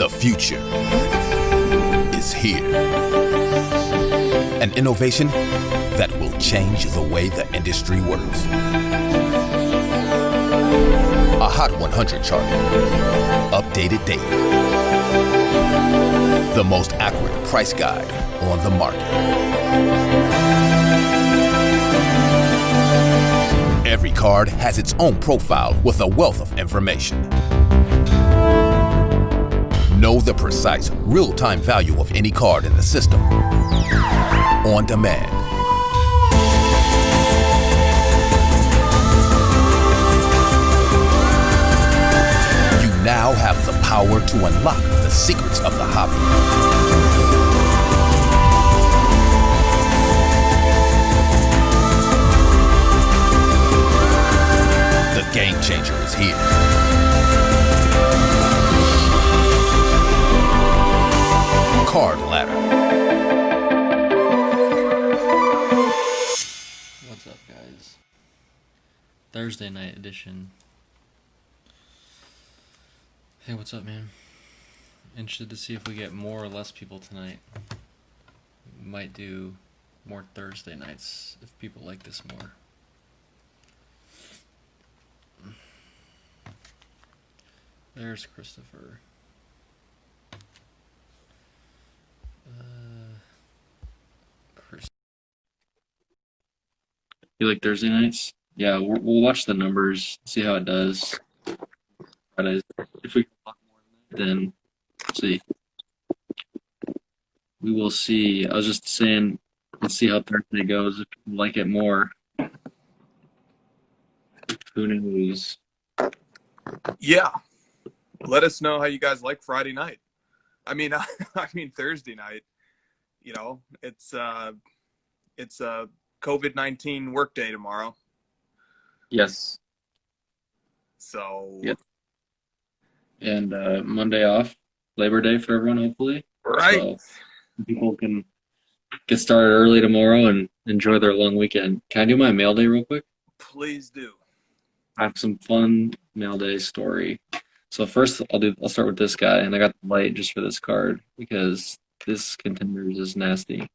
The future is here. An innovation that will change the way the industry works. A Hot 100 chart, updated daily. The most accurate price guide on the market. Every card has its own profile with a wealth of information. Know the precise, real-time value of any card in the system. On demand. You now have the power to unlock the secrets of the hobby. The game changer is here. Card Ladder. What's up, guys? Thursday night edition. Hey, what's up, man? Interested to see if we get more or less people tonight. We might do more Thursday nights if people like this more. There's Christopher. Chris. You like Thursday nights? Yeah, we'll watch the numbers, see how it does. If we can talk more than that, then see. We will see. I was just saying, let's see how Thursday goes. If people like it more, who knows? Yeah. Let us know how you guys like Friday night. I mean Thursday night. You know, it's a COVID-19 work day tomorrow. Yes. So. Yep. And Monday off, Labor Day for everyone, hopefully. Right. So people can get started early tomorrow and enjoy their long weekend. Can I do my mail day real quick? Please do. I have some fun mail day story. So first, I'll start with this guy, and I got the light just for this card because this contenders is nasty.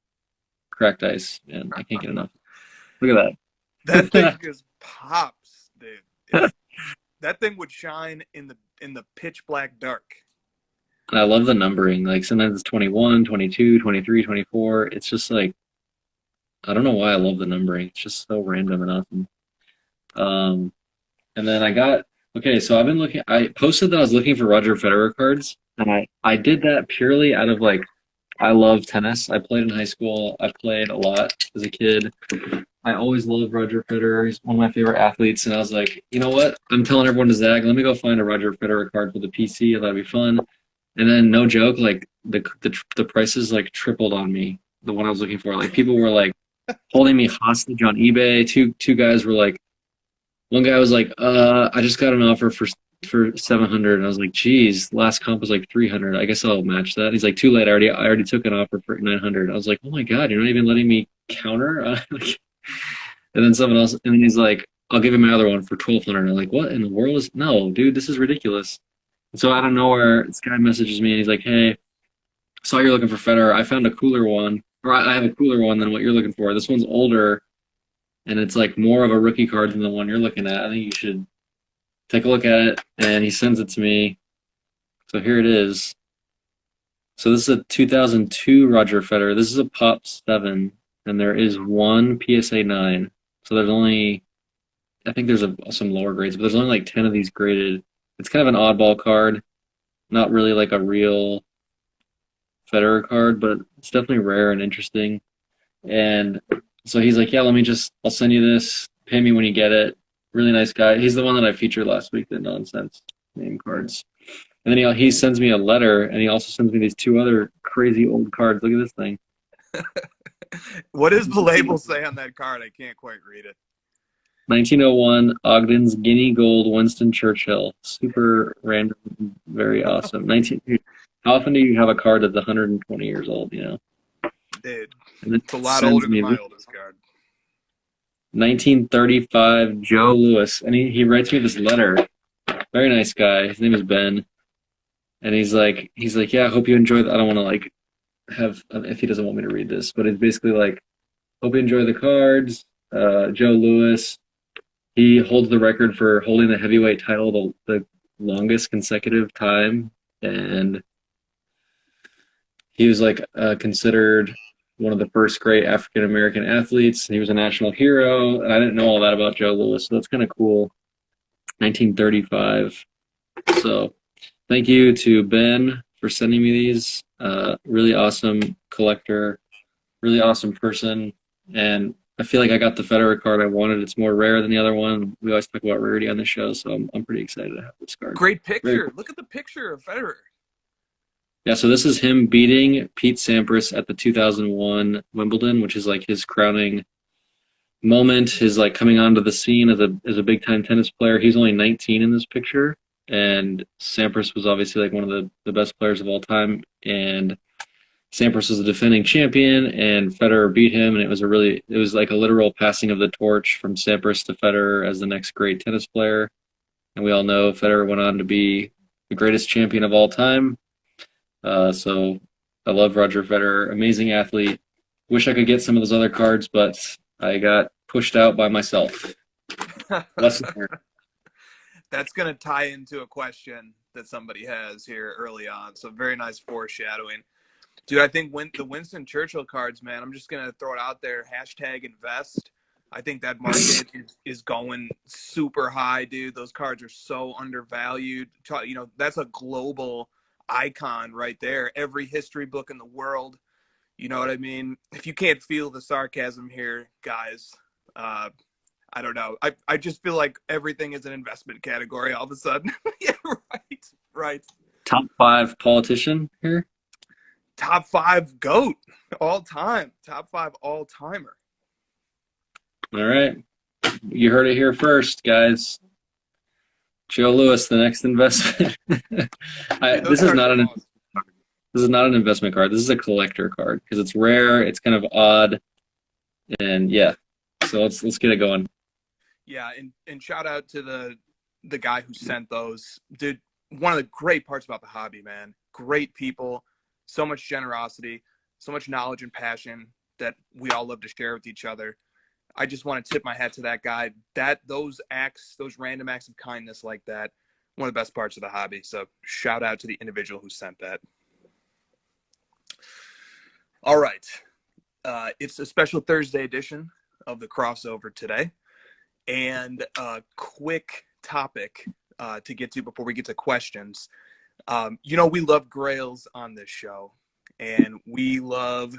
Cracked ice, man. I can't get enough. Look at That thing just pops, dude. That thing would shine in the pitch black dark. And I love the numbering. Like sometimes it's 21, 22, 23, 24. It's just like, I don't know why I love the numbering. It's just so random and awesome. And then so I've been looking, I posted that I was looking for Roger Federer cards, and I did that purely out of like, I love tennis. I played in high school. I played a lot as a kid. I always loved Roger Federer. He's one of my favorite athletes, and I was like, you know what? I'm telling everyone to zag. Let me go find a Roger Federer card for the PC. That'd be fun. And then, no joke, like the prices like tripled on me. The one I was looking for, like people were like holding me hostage on eBay. Two guys were like, one guy was like, I just got an offer for 700, and I was like, geez, last comp was like 300. I guess I'll match that. He's like, too late. I already took an offer for 900. I was like, oh my god, you're not even letting me counter. And then someone else, and then he's like, I'll give him my other one for 1,200. I'm like, what in the world is? No, dude, this is ridiculous. And so out of nowhere, this guy messages me, and he's like, hey, saw you're looking for Federer. I found a cooler one, or I have a cooler one than what you're looking for. This one's older, and it's like more of a rookie card than the one you're looking at. I think you should take a look at it. And he sends it to me. So here it is. So this is a 2002 Roger Federer. This is a Pop 7, and there is one PSA 9. So there's only, I think there's some lower grades, but there's only like 10 of these graded. It's kind of an oddball card, not really like a real Federer card, but it's definitely rare and interesting. And so he's like, yeah, I'll send you this. Pay me when you get it. Really nice guy. He's the one that I featured last week, the nonsense name cards. And then he sends me a letter, and he also sends me these two other crazy old cards. Look at this thing. What does the label say on that card? I can't quite read it. 1901 Ogden's Guinea Gold Winston Churchill. Super random, very awesome. How often do you have a card that's 120 years old, you know? Dude, And then it's a lot older than my oldest card. 1935 Joe Louis. And he writes me this letter. Very nice guy. His name is Ben. And he's like, yeah, I hope you enjoy that. I don't want to like have if he doesn't want me to read this, but it's basically like, hope you enjoy the cards. Joe Louis, he holds the record for holding the heavyweight title the longest consecutive time, and he was like considered one of the first great African American athletes. He was a national hero, and I didn't know all that about Joe Louis, so that's kind of cool. 1935. So thank you to Ben for sending me these. Really awesome collector, really awesome person, and I feel like I got the Federer card I wanted. It's more rare than the other one. We always talk about rarity on the show, so I'm pretty excited to have this card. Great picture. Look at the picture of Federer. Yeah, so this is him beating Pete Sampras at the 2001 Wimbledon, which is like his crowning moment, his like coming onto the scene as a big time tennis player. He's only 19 in this picture, and Sampras was obviously like one of the best players of all time, and Sampras was the defending champion, and Federer beat him, and it was like a literal passing of the torch from Sampras to Federer as the next great tennis player. And we all know Federer went on to be the greatest champion of all time. So I love Roger Federer, amazing athlete. Wish I could get some of those other cards, but I got pushed out by myself. Lesson learned. That's going to tie into a question that somebody has here early on. So very nice foreshadowing. Dude, I think the Winston Churchill cards, man, I'm just going to throw it out there. #invest. I think that market is going super high, dude. Those cards are so undervalued. You know, that's a global icon right there. Every history book in the world. You know what I mean? If you can't feel the sarcasm here, guys, I don't know. I just feel like everything is an investment category all of a sudden. Yeah, right. Top 5 politician here? Top 5 GOAT all time. Top 5 all timer. All right. You heard it here first, guys. Joe Louis, the next investment. This is not an investment card. This is a collector card because it's rare. It's kind of odd, and yeah. So let's get it going. Yeah, and shout out to the guy who sent those. Dude, one of the great parts about the hobby, man. Great people. So much generosity, so much knowledge and passion that we all love to share with each other. I just want to tip my hat to that guy. Those random acts of kindness like that, one of the best parts of the hobby. So shout out to the individual who sent that. All right. It's a special Thursday edition of the crossover today. And a quick topic to get to before we get to questions. You know, we love grails on this show, and we love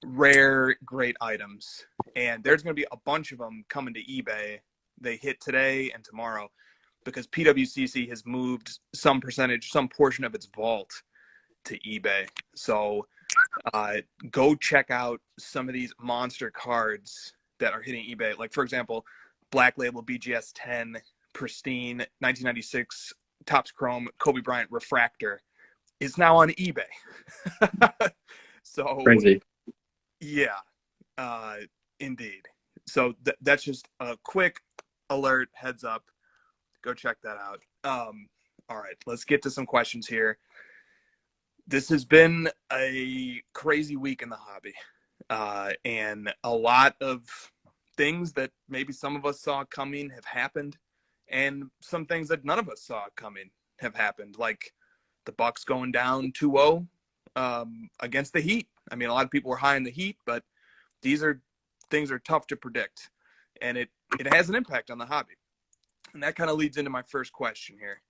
rare, great items. And there's going to be a bunch of them coming to eBay. They hit today and tomorrow because PWCC has moved some portion of its vault to eBay. So go check out some of these monster cards that are hitting eBay. Like, for example, Black Label BGS 10, pristine, 1996 Topps Chrome Kobe Bryant refractor is now on eBay. So Crazy. Yeah, indeed. So that's just a quick alert, heads up. Go check that out. All right, let's get to some questions here. This has been a crazy week in the hobby, and a lot of things that maybe some of us saw coming have happened. And some things that none of us saw coming have happened, like the Bucks going down 2-0 against the Heat. I mean, a lot of people were high on the Heat, but things are tough to predict, and it has an impact on the hobby. And that kind of leads into my first question here.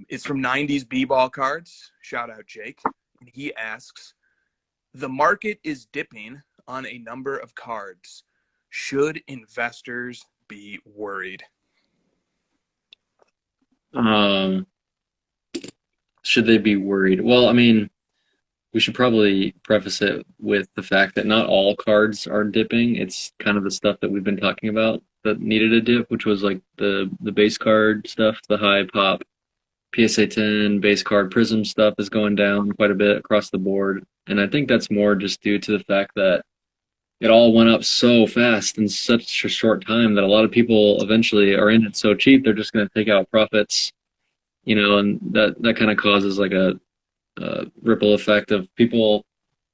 It's from 90s B-ball cards. Shout out Jake. And he asks, the market is dipping on a number of cards. Should investors be worried? Should they be worried? Well, I mean, we should probably preface it with the fact that not all cards are dipping. It's kind of the stuff that we've been talking about that needed a dip, which was like the base card stuff, the high pop PSA 10 base card Prism stuff is going down quite a bit across the board. And I think that's more just due to the fact that it all went up so fast in such a short time that a lot of people eventually are in it so cheap they're just going to take out profits, and that kind of causes like a ripple effect of people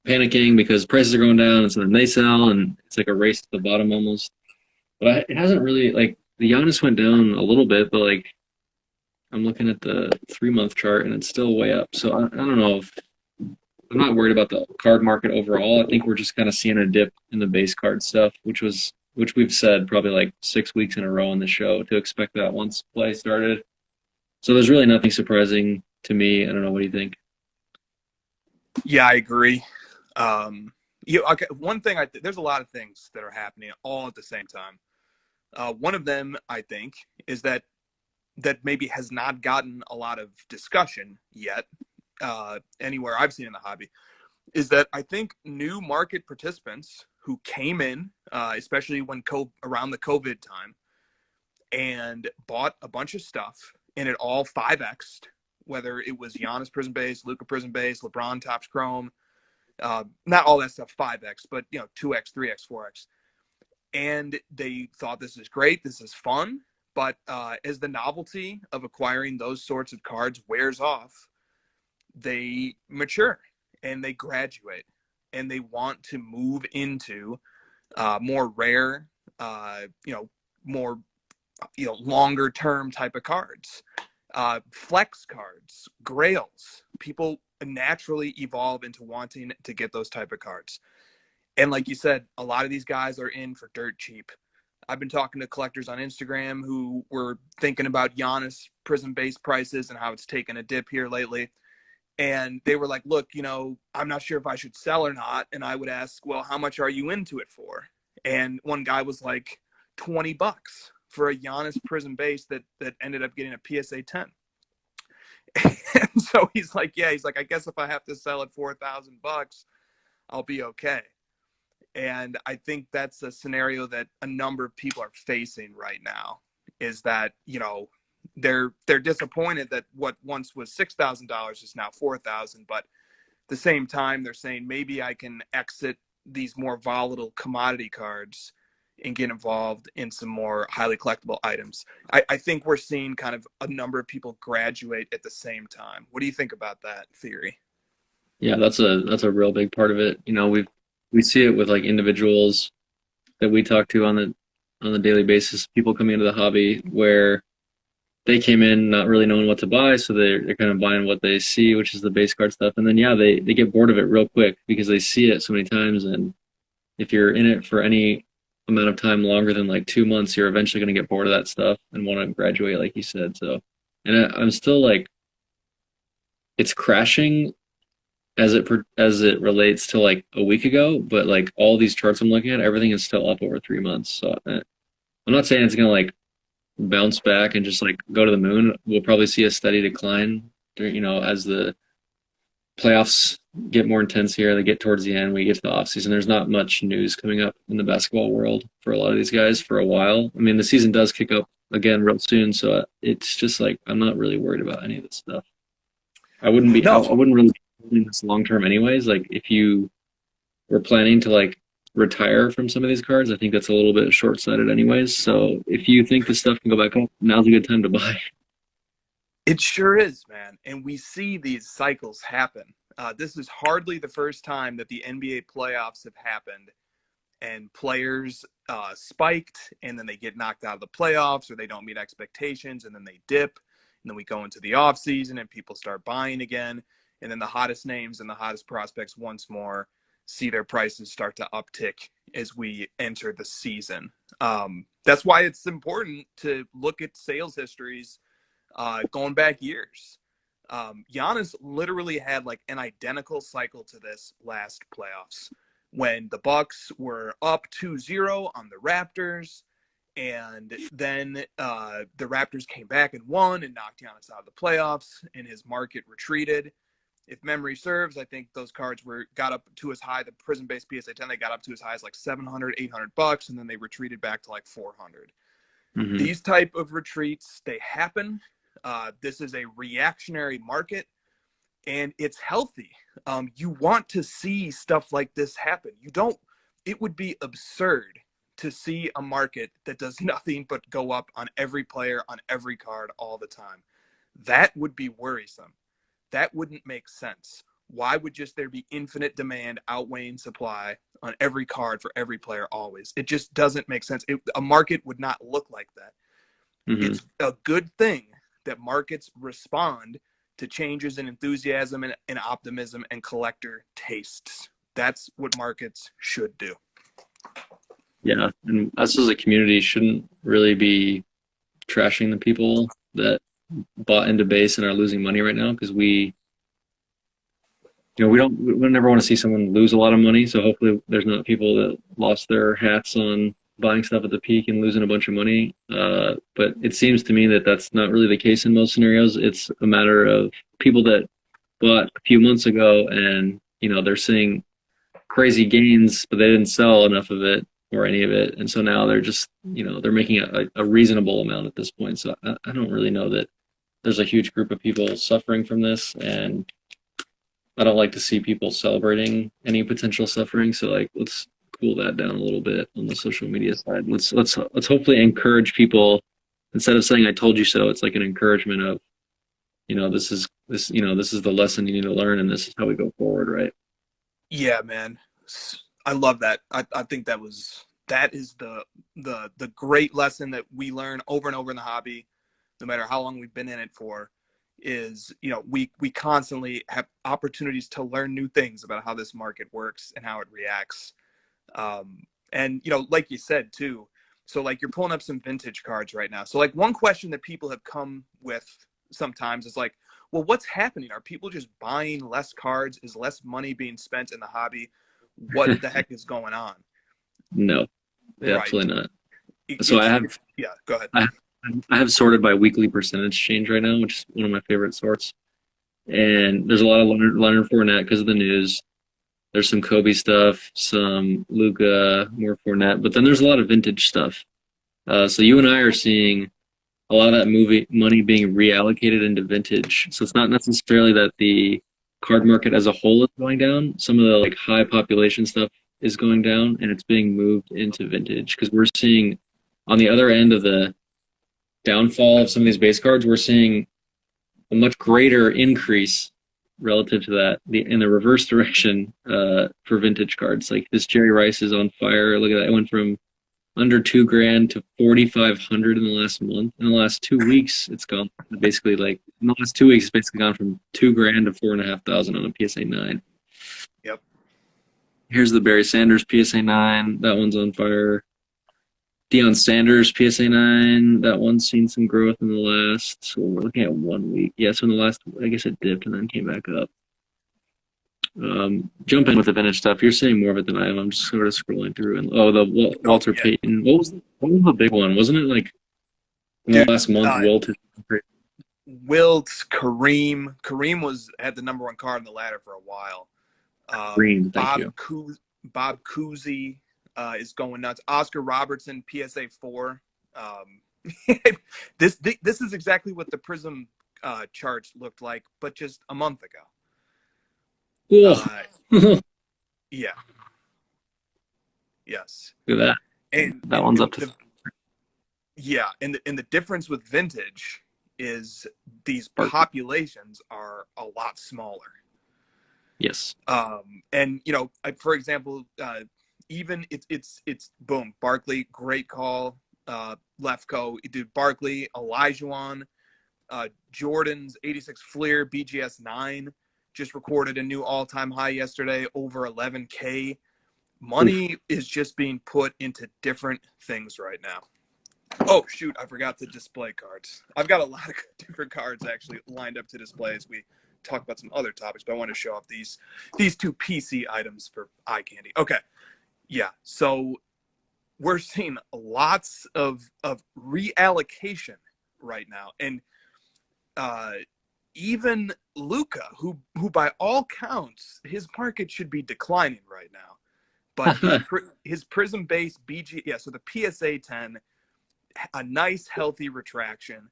panicking because prices are going down, and so then they sell, and it's like a race to the bottom almost. But it hasn't really like the Giannis went down a little bit, but like I'm looking at the 3 month chart and it's still way up. So I don't know if I'm not worried about the card market overall. I think we're just kind of seeing a dip in the base card stuff, which we've said probably like 6 weeks in a row on the show to expect that once play started. So there's really nothing surprising to me. I don't know. What do you think? Yeah, I agree. Okay, one thing there's a lot of things that are happening all at the same time. One of them, I think, is that maybe has not gotten a lot of discussion yet, anywhere I've seen in the hobby, is that I think new market participants who came in, especially when around the COVID time, and bought a bunch of stuff, and it all 5x'd, whether it was Giannis Prism Base, Luka Prism Base, LeBron Topps Chrome, not all that stuff 5x, but 2x, 3x, 4x. And they thought, this is great, this is fun. But as the novelty of acquiring those sorts of cards wears off, they mature and they graduate, and they want to move into more rare, more longer term type of cards, flex cards, grails. People naturally evolve into wanting to get those type of cards. And like you said, a lot of these guys are in for dirt cheap. I've been talking to collectors on Instagram who were thinking about Giannis Prism Base prices and how it's taken a dip here lately. And they were like, look, I'm not sure if I should sell or not. And I would ask, well, how much are you into it for? And one guy was like, $20 for a Giannis Prism Base that ended up getting a PSA 10. And so he's like, I guess if I have to sell at $4,000, I'll be okay. And I think that's a scenario that a number of people are facing right now, is that, they're disappointed that what once was $6,000 is now $4,000. But at the same time, they're saying maybe I can exit these more volatile commodity cards and get involved in some more highly collectible items. I think we're seeing kind of a number of people graduate at the same time. What do you think about that theory? Yeah, that's a real big part of it. We see it with like individuals that we talk to on the daily basis, people coming into the hobby where they came in not really knowing what to buy, so they're kind of buying what they see, which is the base card stuff. And then they get bored of it real quick because they see it so many times, and if you're in it for any amount of time longer than like 2 months, you're eventually going to get bored of that stuff and want to graduate, like you said. So, and I'm still like, it's crashing as it relates to like a week ago, but like all these charts I'm looking at, everything is still up over 3 months. So I'm not saying it's gonna like bounce back and just like go to the moon. We'll probably see a steady decline as the playoffs get more intense here. They get towards the end, we get to the off season. There's not much news coming up in the basketball world for a lot of these guys for a while. I mean, the season does kick up again real soon, so it's just like I'm not really worried about any of this stuff. I wouldn't really be this long term anyways. Like if you were planning to like retire from some of these cards, I think that's a little bit short sighted anyways. So if you think this stuff can go back up, now's a good time to buy. It sure is, man. And we see these cycles happen. This is hardly the first time that the NBA playoffs have happened and players spiked, and then they get knocked out of the playoffs, or they don't meet expectations, and then they dip, and then we go into the off season and people start buying again. And then the hottest names and the hottest prospects once more see their prices start to uptick as we enter the season. That's why it's important to look at sales histories going back years. Giannis literally had like an identical cycle to this last playoffs when the Bucks were up 2-0 on the Raptors, and then the Raptors came back and won and knocked Giannis out of the playoffs, and his market retreated. If memory serves, I think those cards got up to as high, the Prism-based PSA 10, they got up to as high as like $700, $800, and then they retreated back to like 400. Mm-hmm. These type of retreats, they happen. This is a reactionary market, and it's healthy. You want to see stuff like this happen. It would be absurd to see a market that does nothing but go up on every player, on every card all the time. That would be worrisome. That wouldn't make sense. Why would just there be infinite demand outweighing supply on every card for every player always? It just doesn't make sense. A market would not look like that. Mm-hmm. It's a good thing that markets respond to changes in enthusiasm and optimism and collector tastes. That's what markets should do. Yeah, and us as a community shouldn't really be trashing the people that bought into base and are losing money right now, because we never want to see someone lose a lot of money. So hopefully there's not people that lost their hats on buying stuff at the peak and losing a bunch of money. But it seems to me that that's not really the case in most scenarios. It's a matter of people that bought a few months ago and, they're seeing crazy gains, but they didn't sell enough of it or any of it. And so now they're just, they're making a reasonable amount at this point. So I don't really know that there's a huge group of people suffering from this, and I don't like to see people celebrating any potential suffering. So let's cool that down a little bit on the social media side. Let's hopefully encourage people, instead of saying "I told you so." It's like an encouragement of, this is the lesson you need to learn, and this is how we go forward, right? Yeah, man. I love that. I think that is the great lesson that we learn over and over in the hobby, no matter how long we've been in it for, is, we constantly have opportunities to learn new things about how this market works and how it reacts. And, like you said too, so like you're pulling up some vintage cards right now. So like one question that people have come with sometimes is like, well, what's happening? Are people just buying less cards? Is less money being spent in the hobby? What the heck is going on? No, Right. absolutely not. So yeah, go ahead. I have sorted by weekly percentage change right now, which is one of my favorite sorts. And there's a lot of Leonard Fournette because of the news. There's some Kobe stuff, some Luka, more Fournette, but then there's a lot of vintage stuff. So you and I are seeing a lot of that money being reallocated into vintage. So it's not necessarily that the card market as a whole is going down. Some of the high population stuff is going down, and it's being moved into vintage, because we're seeing on the other end of the downfall of some of these base cards, we're seeing a much greater increase relative to that in the reverse direction for vintage cards. Like this Jerry Rice is on fire. Look at that. It went from under $2,000 to $4,500 in the last month. In the last 2 weeks, it's gone basically in the last 2 weeks, it's basically gone from $2,000 to $4,500 on a PSA 9. Yep. Here's the Barry Sanders PSA 9. That one's on fire. Deion Sanders PSA 9. That one's seen some growth in the last, so we're looking at 1 week. Yeah, so in the last, I guess it dipped and then came back up. Jump in with the vintage stuff. You're seeing more of it than I am. I'm just sort of scrolling through. And the Walter Payton. What was the big one? Wasn't it like in the last month? Wilt, Kareem. Kareem had the number one card in the ladder for a while. Kareem, thank you. Bob Cousy is going nuts. Oscar Robertson, PSA 4. This is exactly what the Prism charts looked like, but just a month ago. Yeah. Yes. Look at that. And that one's up to. Yeah, and the difference with vintage is these populations are a lot smaller. Yes. And for example, even it's boom, Barkley, great call. Lefko, dude, Barkley, Olajuwon, Jordan's 86 Fleer, BGS 9 just recorded a new all-time high yesterday, over 11K. Money is just being put into different things right now. Oh, shoot, I forgot to display cards. I've got a lot of different cards actually lined up to display as we talk about some other topics, but I want to show off these two PC items for eye candy. Okay, yeah, so we're seeing lots of reallocation right now, and even Luka, who by all counts, his market should be declining right now, but his Prism-based BG, so the PSA 10, a nice healthy retraction,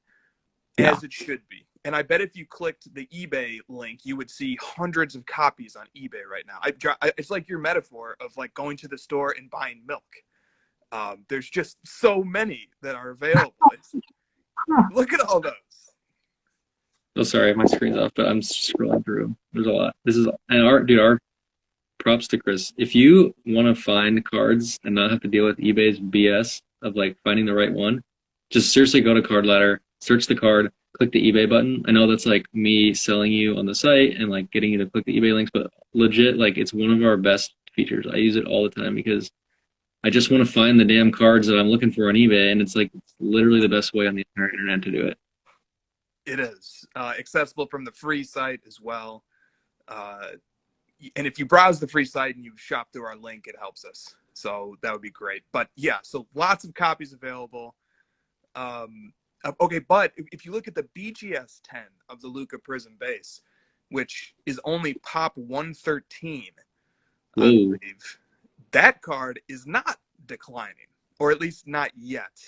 as it should be. And I bet if you clicked the eBay link, you would see hundreds of copies on eBay right now. It's like your metaphor of like going to the store and buying milk. There's just so many that are available. Look at all those. Oh, sorry, my screen's off, but I'm scrolling through. There's a lot. This is and our props to Chris. If you want to find cards and not have to deal with eBay's BS of like finding the right one, just seriously go to Card Ladder, search the card, click the eBay button. I know that's like me selling you on the site and like getting you to click the eBay links, but legit, like it's one of our best features. I use it all the time because I just want to find the damn cards that I'm looking for on eBay, and it's like it's literally the best way on the entire internet to do it. It is accessible from the free site as well. And if you browse the free site and you shop through our link, it helps us. So that would be great. But yeah, so lots of copies available. Okay, but if you look at the BGS 10 of the Luka Prism base, which is only pop 113, I believe, that card is not declining, or at least not yet,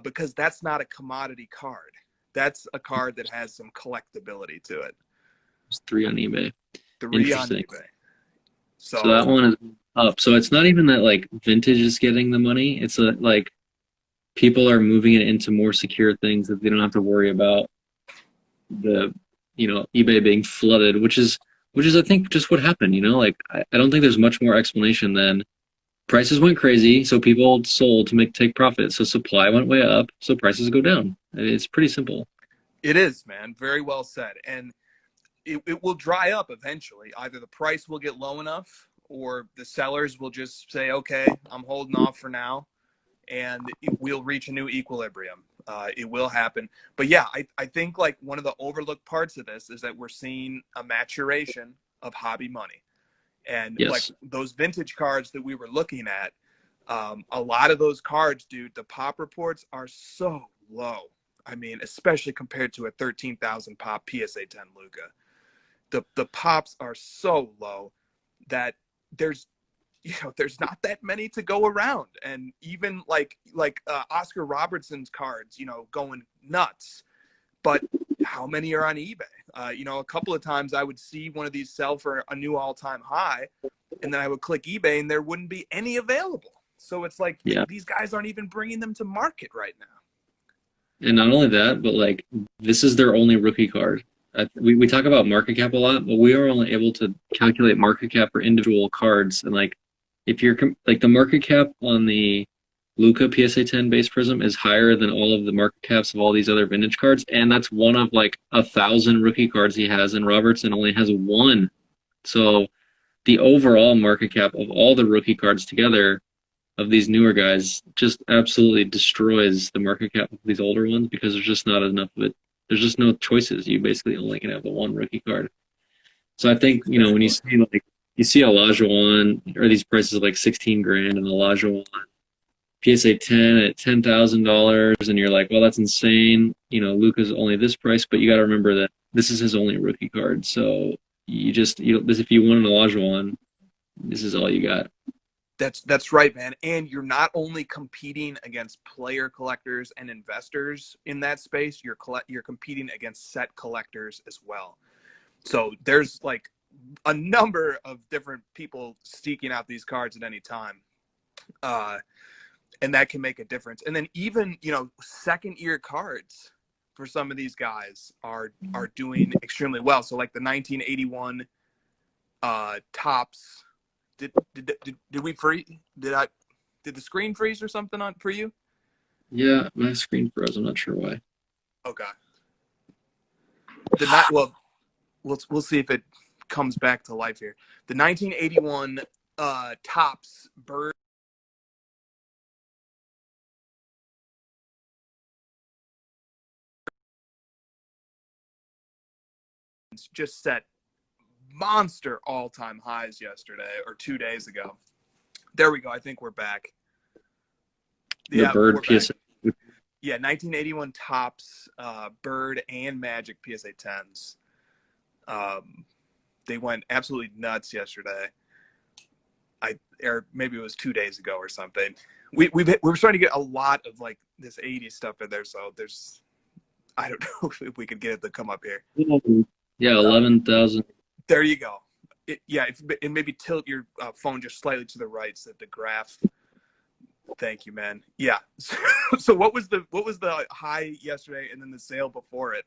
because that's not a commodity card. That's a card that has some collectability to it. There's 3 on eBay. 3 on eBay. So that one is up. So it's not even that like vintage is getting the money. It's like people are moving it into more secure things that they don't have to worry about the eBay being flooded, which is I think just what happened. Like I don't think there's much more explanation than prices went crazy, so people sold to take profit. So supply went way up, so prices go down. It's pretty simple. It is, man. Very well said. And it will dry up eventually. Either the price will get low enough or the sellers will just say, okay, I'm holding off for now, and we'll reach a new equilibrium. It will happen. But yeah, I think like one of the overlooked parts of this is that we're seeing a maturation of hobby money. And yes, like those vintage cards that we were looking at, a lot of those cards, dude, the pop reports are so low. I mean, especially compared to a 13,000 pop PSA 10 Luka. The pops are so low that there's not that many to go around. And even like Oscar Robertson's cards, going nuts. But how many are on eBay? A couple of times I would see one of these sell for a new all-time high, and then I would click eBay and there wouldn't be any available. So it's like these guys aren't even bringing them to market right now. And not only that, but like this is their only rookie card. We talk about market cap a lot, but we are only able to calculate market cap for individual cards. And like if you're like the market cap on the Luka PSA 10 base Prism is higher than all of the market caps of all these other vintage cards, and that's one of like 1,000 rookie cards he has, and Robertson only has 1. So the overall market cap of all the rookie cards together of these newer guys just absolutely destroys the market cap of these older ones because there's just not enough of it. There's just no choices. You basically only can have the one rookie card. So I think, when you see Olajuwon or these prices of like 16 grand and Olajuwon PSA 10 at $10,000, and you're like, well, that's insane. Luka's only this price, but you got to remember that this is his only rookie card. So if you want an Olajuwon, this is all you got. That's right, man. And you're not only competing against player collectors and investors in that space, you're competing against set collectors as well. So there's like a number of different people seeking out these cards at any time. And that can make a difference. And then even, second year cards for some of these guys are doing extremely well. So like the 1981 tops. Did we freeze? Did the screen freeze or something for you? Yeah, my screen froze. I'm not sure why. Okay. We'll see if it comes back to life here. The 1981 tops bird just set monster all-time highs yesterday or 2 days ago. There we go. I think we're back. The Bird PSA. Yeah, 1981 tops, Bird and Magic PSA 10s. They went absolutely nuts yesterday. Or maybe it was 2 days ago or something. We were starting to get a lot of like this 80s stuff in there, so I don't know if we could get it to come up here. Yeah, 11,000. There you go. And maybe tilt your phone just slightly to the right so that the graph. Thank you, man. Yeah. So what was the high yesterday and then the sale before it?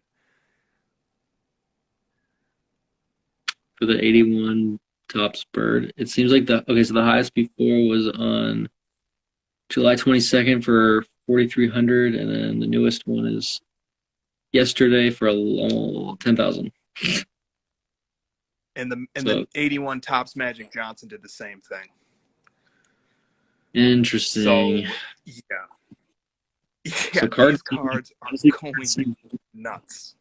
for the 81 Topps Bird. It seems like so the highest before was on July 22nd for 4,300, and then the newest one is yesterday for 10,000. And the So 81 Topps Magic Johnson did the same thing. interesting. So yeah, So cards are going nuts.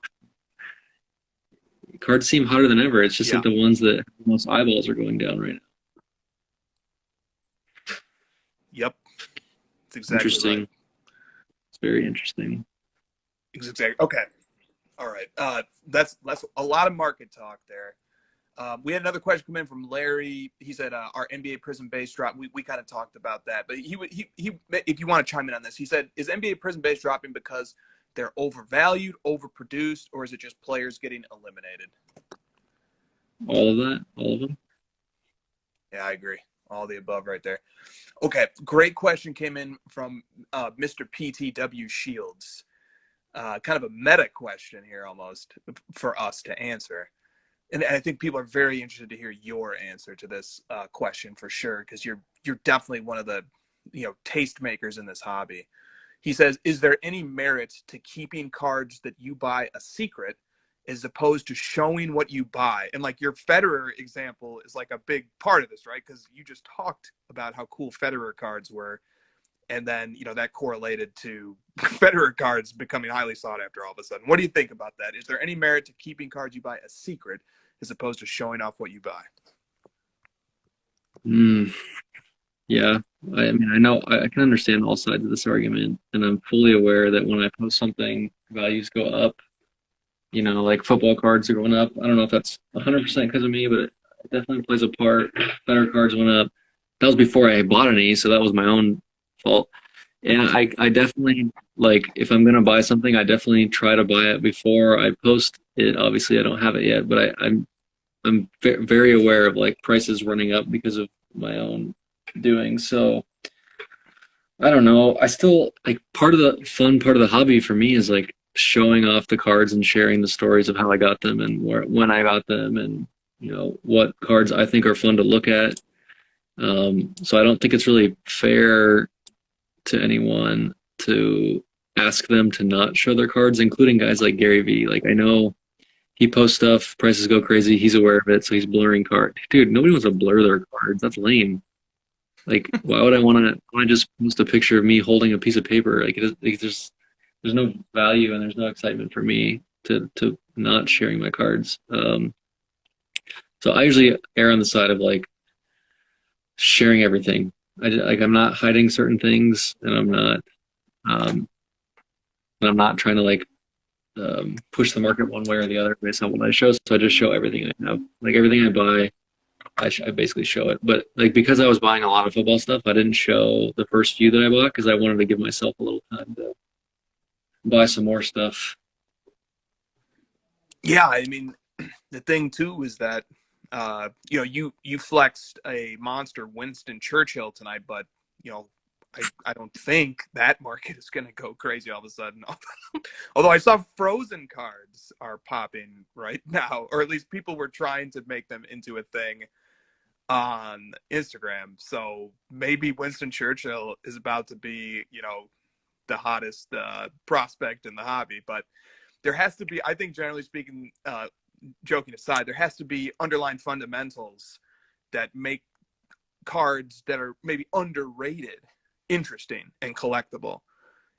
Cards seem hotter than ever. It's just Yeah. like the ones that have the most eyeballs are going down right now. Yep, it's exactly Interesting. right. It's very interesting. Exactly. Okay. All right. That's a lot of market talk there. We had another question come in from Larry. He said our NBA Prism base drop. We kind of talked about that, but he if you want to chime in on this, he said, is NBA Prism base dropping because they're overvalued, overproduced, or is it just players getting eliminated? All of that, all of them. Yeah, I agree. All the above right there. Okay, great question came in from Mr. PTW Shields. Kind of a meta question here almost for us to answer. And I think people are very interested to hear your answer to this question for sure, because you're definitely one of the tastemakers in this hobby. He says, is there any merit to keeping cards that you buy a secret as opposed to showing what you buy? And like your Federer example is like a big part of this, right? Because you just talked about how cool Federer cards were. And then, that correlated to Federer cards becoming highly sought after all of a sudden. What do you think about that? Is there any merit to keeping cards you buy a secret as opposed to showing off what you buy? Yeah. I mean, I know I can understand all sides of this argument, and I'm fully aware that when I post something, values go up. Like football cards are going up. I don't know if that's 100% because of me, but it definitely plays a part. Better cards went up. That was before I bought any, so that was my own fault. And I definitely, like, if I'm gonna buy something, I definitely try to buy it before I post it. Obviously, I don't have it yet, but I'm very aware of like prices running up because of my own doing. So I don't know. I still like part of the fun part of the hobby for me is like showing off the cards and sharing the stories of how I got them and when I got them and what cards I think are fun to look at. So I don't think it's really fair to anyone to ask them to not show their cards, including guys like Gary Vee. Like I know he posts stuff, prices go crazy, he's aware of it, so he's blurring cards. Dude, nobody wants to blur their cards. That's lame. Like, why would I want to just post a picture of me holding a piece of paper? Like, there's no value and there's no excitement for me to not sharing my cards. So I usually err on the side of like sharing everything. I'm not hiding certain things, and I'm not trying to like push the market one way or the other based on what I show. So I just show everything I have. Like everything I buy, I basically show it. But like because I was buying a lot of football stuff, I didn't show the first few that I bought because I wanted to give myself a little time to buy some more stuff. Yeah, I mean, the thing too is that you flexed a monster Winston Churchill tonight, but I don't think that market is going to go crazy all of a sudden. Although I saw Frozen cards are popping right now, or at least people were trying to make them into a thing on Instagram. So maybe Winston Churchill is about to be, the hottest prospect in the hobby. But there has to be, I think, generally speaking, joking aside, there has to be underlying fundamentals that make cards that are maybe underrated interesting and collectible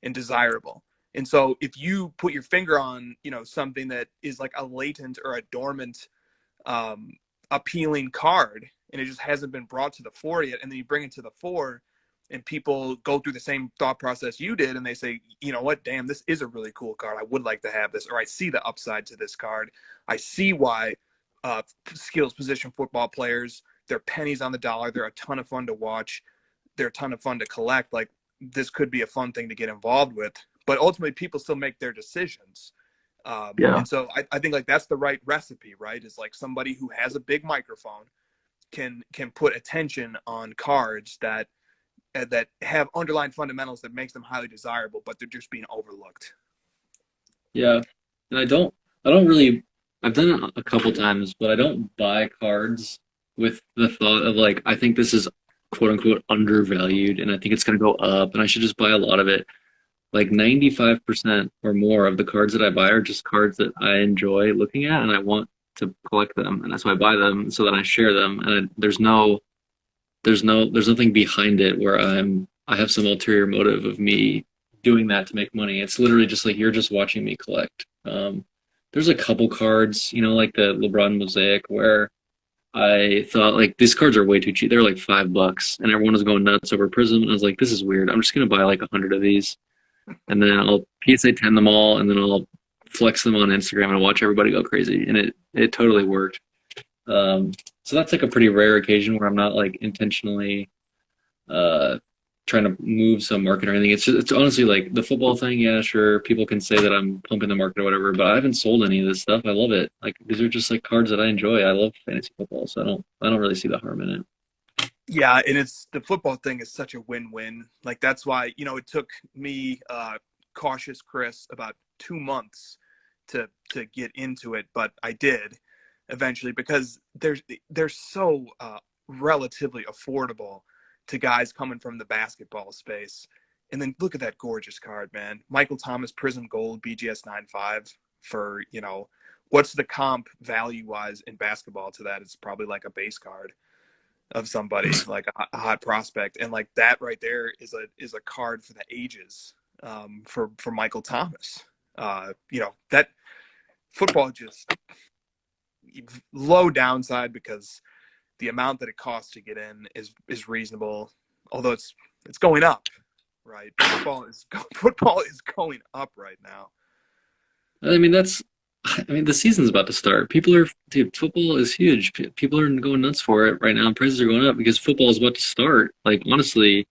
and desirable. And so if you put your finger on something that is like a latent or a dormant appealing card and it just hasn't been brought to the fore yet, and then you bring it to the fore and people go through the same thought process you did and they say, you know what, damn, this is a really cool card, I would like to have this, or I see the upside to this card, I see why skills position football players, they're pennies on the dollar, they're a ton of fun to watch, they're a ton of fun to collect. Like this could be a fun thing to get involved with, but ultimately people still make their decisions. And so I think like that's the right recipe, right? Is like somebody who has a big microphone can put attention on cards that have underlying fundamentals that makes them highly desirable, but they're just being overlooked. Yeah. And I don't really I've done it a couple times, but I don't buy cards with the thought of like, I think this is quote unquote undervalued and I think it's going to go up and I should just buy a lot of it. Like 95% or more of the cards that I buy are just cards that I enjoy looking at and I want to collect them. And that's why I buy them so that I share them. And there's nothing behind it where I have some ulterior motive of me doing that to make money. It's literally just like you're just watching me collect. There's a couple cards, like the LeBron Mosaic, where I thought like these cards are way too cheap. They're like $5, and everyone was going nuts over Prism, and I was like, this is weird. I'm just gonna buy like 100 of these, and then I'll PSA 10 them all, and then I'll flex them on Instagram and watch everybody go crazy, and it totally worked. So that's like a pretty rare occasion where I'm not like intentionally uh trying to move some market or anything. It's honestly like the football thing. Yeah, sure, people can say that I'm pumping the market or whatever, but I haven't sold any of this stuff. I love it. Like these are just like cards that I enjoy. I love fantasy football, so I don't really see the harm in it. Yeah, and it's the football thing is such a win-win. Like that's why, it took me, cautious Chris, about 2 months to get into it, but I did eventually because they're so relatively affordable to guys coming from the basketball space. And then look at that gorgeous card, man. Michael Thomas Prism Gold BGS 95 for, what's the comp value-wise in basketball to that? It's probably like a base card of somebody like a hot prospect, and like that right there is a card for the ages, for Michael Thomas. That football just low downside because the amount that it costs to get in is reasonable, although it's going up, right? Football is going up right now. I mean, the season's about to start. Dude, football is huge. People are going nuts for it right now. Prices are going up because football is about to start. Like, honestly,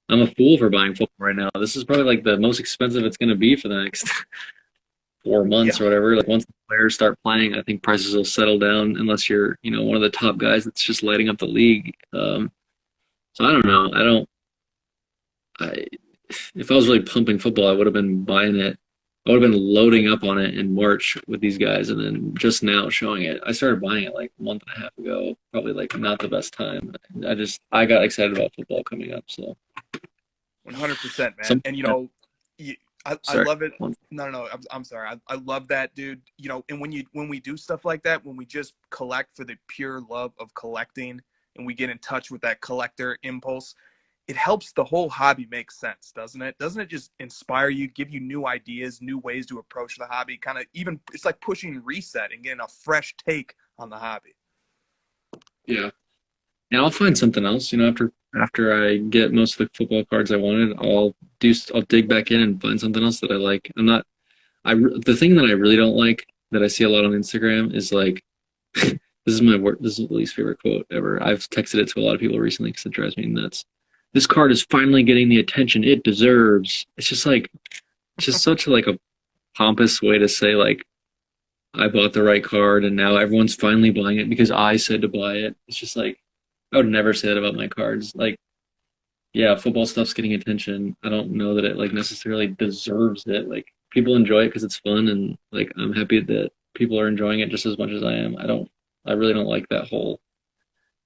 I'm a fool for buying football right now. This is probably like the most expensive it's going to be for the next 4 months Yeah. or whatever. Like, once the players start playing, I think prices will settle down unless you're, one of the top guys that's just lighting up the league. So I don't know. I, if I was really pumping football, I would have been buying it. I would have been loading up on it in March with these guys, and then just now showing it. I started buying it like a month and a half ago. Probably like not the best time. I got excited about football coming up. So 100%, man. some And I sorry. love it. No. I'm sorry. I love that, dude. And when we do stuff like that, when we just collect for the pure love of collecting, and we get in touch with that collector impulse, it helps the whole hobby make sense, doesn't it? Doesn't it just inspire you, give you new ideas, new ways to approach the hobby? Kind of even it's like pushing reset and getting a fresh take on the hobby. Yeah, and I'll find something else. After I get most of the football cards I wanted, I'll dig back in and find something else that I like. The thing that I really don't like that I see a lot on Instagram is like, this is the least favorite quote ever. I've texted it to a lot of people recently because it drives me nuts. This card is finally getting the attention it deserves. It's just such like a pompous way to say like I bought the right card and now everyone's finally buying it because I said to buy it. It's just like I would never say that about my cards. Like, yeah, football stuff's getting attention. I don't know that it like necessarily deserves it. Like people enjoy it because it's fun and like I'm happy that people are enjoying it just as much as I am. I really don't like that whole.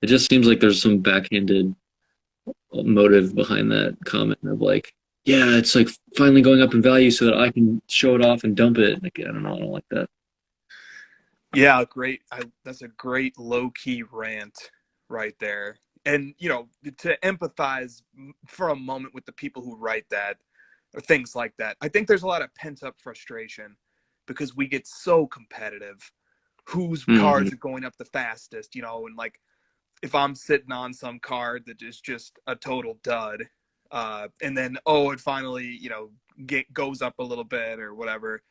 It just seems like there's some backhanded motive behind that comment of like, yeah, it's like finally going up in value so that I can show it off and dump it. Like, I don't know, I don't like that. Yeah, great. That's a great low key rant right there. And to empathize for a moment with the people who write that or things like that, I think there's a lot of pent up frustration because we get so competitive. Whose Hmm. cards are going up the fastest, and like if I'm sitting on some card that is just a total dud, and then it finally goes up a little bit or whatever,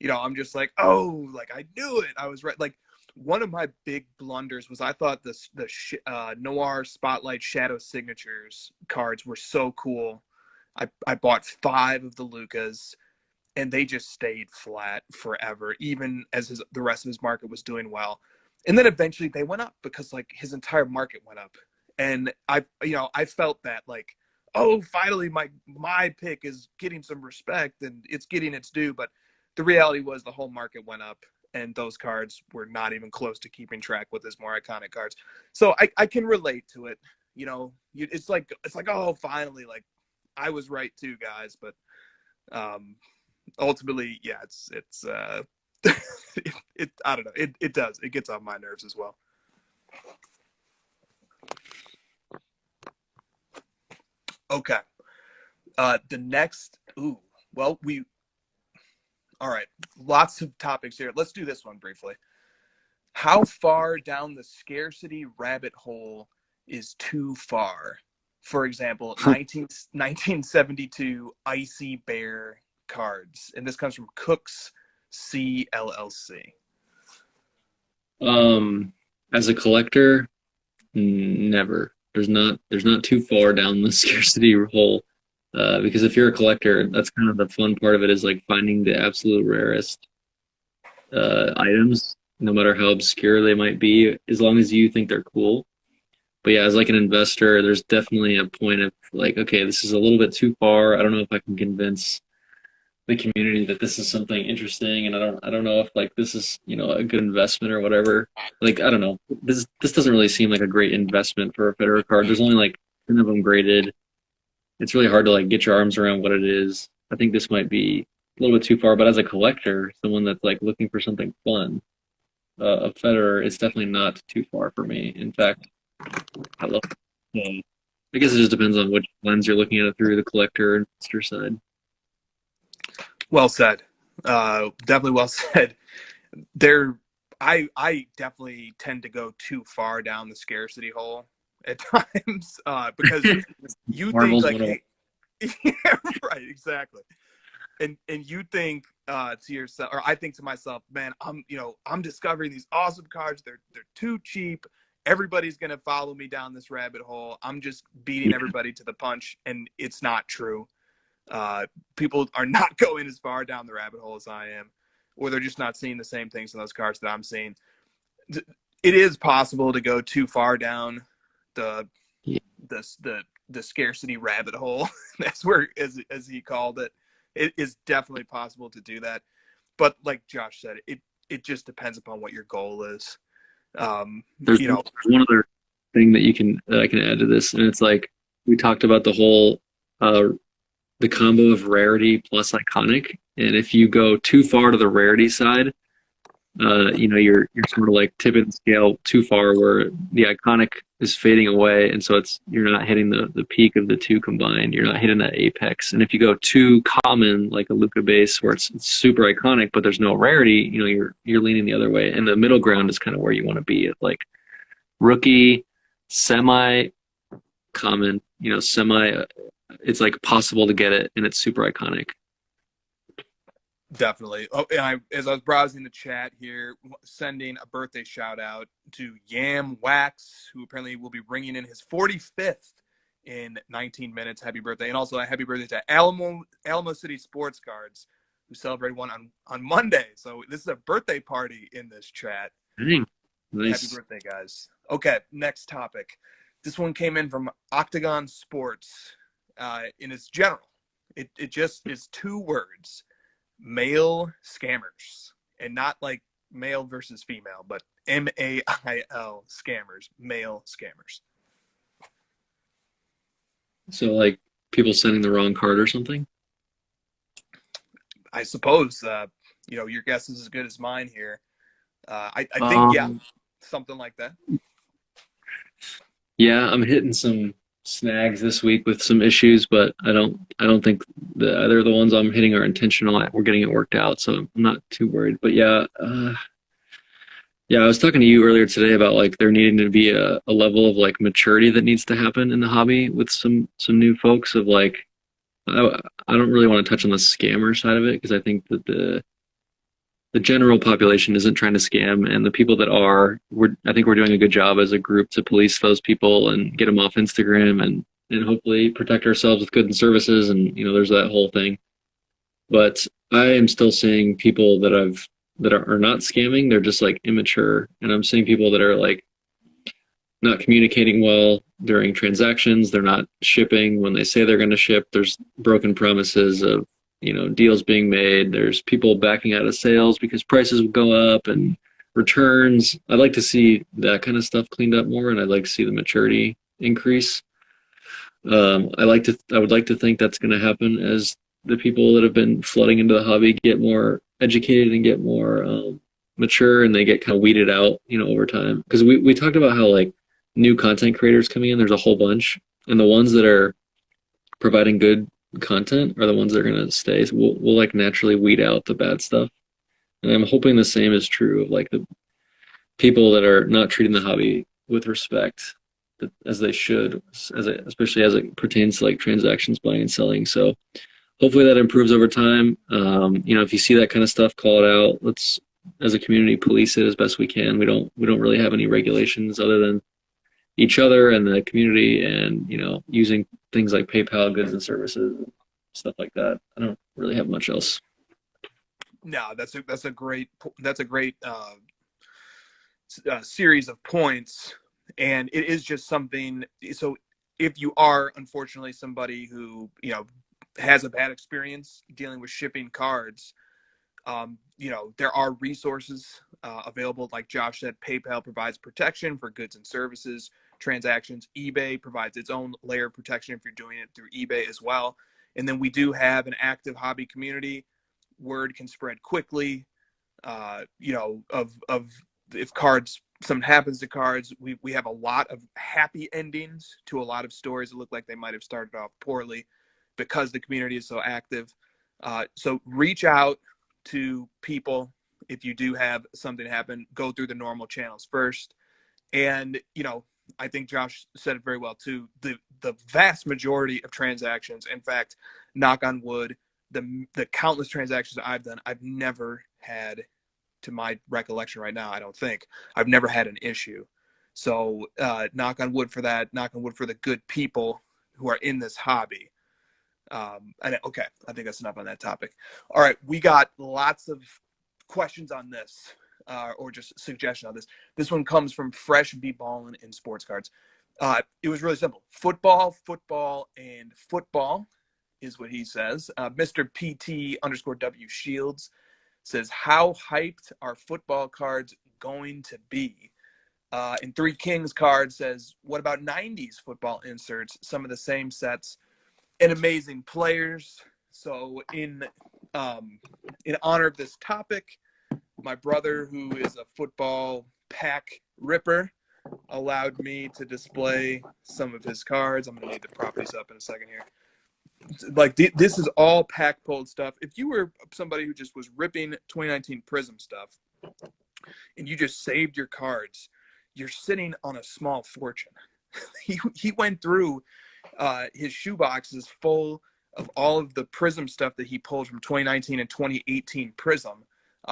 I'm just like, oh, like I knew it, I was right. Like one of my big blunders was I thought Noir Spotlight Shadow Signatures cards were so cool. I bought 5 of the Lucas and they just stayed flat forever, even as the rest of his market was doing well. And then eventually they went up because like his entire market went up. And I felt that like, oh, finally my pick is getting some respect and it's getting its due. But the reality was the whole market went up. and those cards were not even close to keeping track with his more iconic cards. So I can relate to it. You know, it's like, oh, finally, like I was right too, guys. But ultimately, yeah, it's I don't know. It does. It gets on my nerves as well. Okay. The next, all right. Lots of topics here. Let's do this one briefly. How far down the scarcity rabbit hole is too far? For example, 1972 Icy Bear cards. And this comes from Cooks CLLC. As a collector, never. There's not too far down the scarcity hole. Because if you're a collector, that's kind of the fun part of it, is like finding the absolute rarest items, no matter how obscure they might be, as long as you think they're cool. But yeah, as like an investor, there's definitely a point of like, okay, this is a little bit too far. I don't know if I can convince the community that this is something interesting, and I don't know if like this is, you know, a good investment or whatever. Like, I don't know. This doesn't really seem like a great investment for a Federer card. There's only like 10 of them graded. It's really hard to like get your arms around what it is. I think this might be a little bit too far, but as a collector, someone that's like looking for something fun, a Federer, it's definitely not too far for me. In fact, I love it. I guess it just depends on which lens you're looking at it through, the collector and investor side. Well said. Definitely well said. I definitely tend to go too far down the scarcity hole at times, because you think like, hey, yeah, right, exactly. And you think to yourself, or I think to myself, man, I'm discovering these awesome cards. They're too cheap. Everybody's gonna follow me down this rabbit hole. I'm just beating everybody to the punch, and it's not true. People are not going as far down the rabbit hole as I am, or they're just not seeing the same things in those cards that I'm seeing. It is possible to go too far down the scarcity rabbit hole. That's where, as he called it, it is definitely possible to do that. But like Josh said, it just depends upon what your goal is. There's one other thing that I can add to this, and it's like we talked about the whole the combo of rarity plus iconic, and if you go too far to the rarity side, you're sort of like tipping the scale too far, where the iconic is fading away, and so you're not hitting the peak of the two combined. You're not hitting that apex. And if you go too common, like a Luka base, where it's super iconic but there's no rarity, you're leaning the other way. And the middle ground is kind of where you want to be, at like rookie, semi common, semi. It's like possible to get it, and it's super iconic. Definitely. Oh, and as I was browsing the chat here, sending a birthday shout out to Yam Wax, who apparently will be bringing in his 45th in 19 minutes. Happy birthday. And also a happy birthday to Alamo City Sports Cards, who celebrated one on Monday. So this is a birthday party in this chat. Nice. Happy birthday, guys. Okay, next topic. This one came in from Octagon Sports, and it's general. It just is 2 words. Male scammers, and not like male versus female, but MAIL scammers, male scammers. So like people sending the wrong card or something? I suppose, your guess is as good as mine here. I think, yeah, something like that. Yeah, I'm hitting some snags this week with some issues, but I don't think either of the ones I'm hitting are intentional. We're getting it worked out, so I'm not too worried. But yeah, I was talking to you earlier today about like there needing to be a level of like maturity that needs to happen in the hobby with some new folks. Of like, I don't really want to touch on the scammer side of it, because I think that the general population isn't trying to scam, and the people that are, I think we're doing a good job as a group to police those people and get them off Instagram and hopefully protect ourselves with goods and services, and there's that whole thing. But I am still seeing people that are not scamming. They're just like immature, and I'm seeing people that are like not communicating well during transactions. They're not shipping when they say they're going to ship. There's broken promises of deals being made. There's people backing out of sales because prices would go up and returns. I'd like to see that kind of stuff cleaned up more, and I'd like to see the maturity increase. I would like to think that's going to happen as the people that have been flooding into the hobby get more educated and get more mature, and they get kind of weeded out, over time. Because we talked about how like new content creators coming in, there's a whole bunch, and the ones that are providing good content are the ones that are going to stay. So we'll like naturally weed out the bad stuff, and I'm hoping the same is true of like the people that are not treating the hobby with respect as they should, especially as it pertains to like transactions, buying and selling. So hopefully that improves over time. If you see that kind of stuff, call it out. Let's, as a community, police it as best we can. We don't really have any regulations other than each other and the community, and using things like PayPal, goods and services, stuff like that. I don't really have much else. No, that's a great series of points, and it is just something. So if you are unfortunately somebody who has a bad experience dealing with shipping cards, there are resources available. Like Josh said, PayPal provides protection for goods and services transactions. eBay provides its own layer of protection if you're doing it through eBay as well. And then we do have an active hobby community. Word can spread quickly. Of if something happens to cards, we have a lot of happy endings to a lot of stories that look like they might have started off poorly because the community is so active. So reach out to people if you do have something happen. Go through the normal channels first. And, I think Josh said it very well too. The vast majority of transactions, in fact, knock on wood, the countless transactions that I've done, I've never had, to my recollection right now, I don't think, I've never had an issue. So knock on wood for that. Knock on wood for the good people who are in this hobby. Okay, I think that's enough on that topic. All right, we got lots of questions on this, or just suggestion on this. This one comes from Fresh B Ballin in Sports Cards. It was really simple. Football, and football is what he says. Mr. PT_W Shields says, how hyped are football cards going to be? And Three Kings card says, what about 90s football inserts? Some of the same sets and amazing players. So in honor of this topic, my brother, who is a football pack ripper, allowed me to display some of his cards. I'm going to need the properties up in a second here. Like, this is all pack pulled stuff. If you were somebody who just was ripping 2019 Prism stuff and you just saved your cards, you're sitting on a small fortune. He went through his shoe boxes full of all of the Prism stuff that he pulled from 2019 and 2018 Prism.